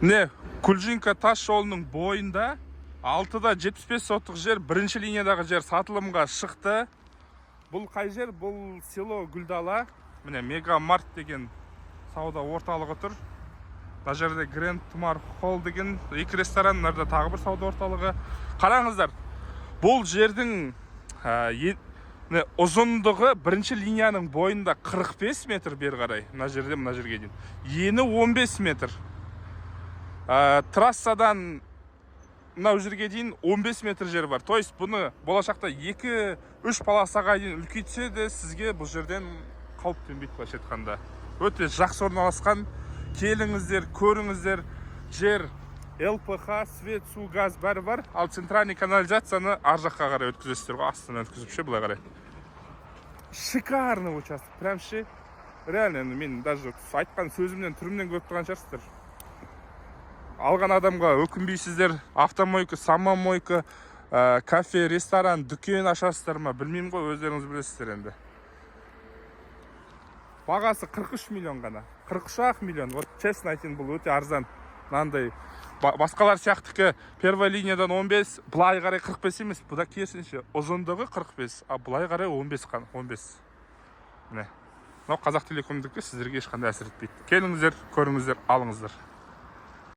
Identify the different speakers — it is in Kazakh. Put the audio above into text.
Speaker 1: Не, Кульжинка тас жолының бойында 6-да 75 сотық жер, бірінші линиядағы жер сатылымға шықты. Бұл қай жер? Бұл село Гүлдала. Міне Мегамарт деген сауда орталығы тұр. Мына жерде Грэнд Тумар Холл деген екі ресторан, мына тағы бір сауда орталығы. Қараңыздар, бұл жердің ұзындығы бірінші линияның бойында 45 метр бері қарай. Мына жерде мына жерге дейін. Ені 15 метр. Трассадан мынау жерге дейін 15 метр жер бар. То есть бұны болашақта 2-3 полосаға дейін үлкейтсе де сізге бұл жерден қауіп төнбейді, былайша айтқанда. Өте жақсы орналасқан. Келіңіздер, көріңіздер. Жер ЛПХ, свет, су, газ бәрі бар. Ал центральный канализацияны ар жаққа қарай өткізесіздер ғой, астынан өткізіп ше, былай қарай. Шикарный участок, прям ше. Реально, мен даже айтқан сөзімнен, түрімнен көріп тұрған шығарсыздар. Алған адамға өкінбейсіздер. Автомойка, самомойка, кафе, ресторан, дүкен ашасыздар ма, білмеймін ғой, өздеріңіз білесіздер енді. Бағасы 43 миллион ғана. 43 миллион. Вот честно айтайын, бұл өте арзан. Мынандай басқалар сияқтыкі первая линиядан 15, бұлай қарай 45 емес. Бұда керісінше ұзындығы 45, а бұлай қарай 15. Міне. Мынау Қазақтелекомдікі сіздерге ешқандай әсер етпейді. Келіңіздер, көріңіздер, алыңыздар.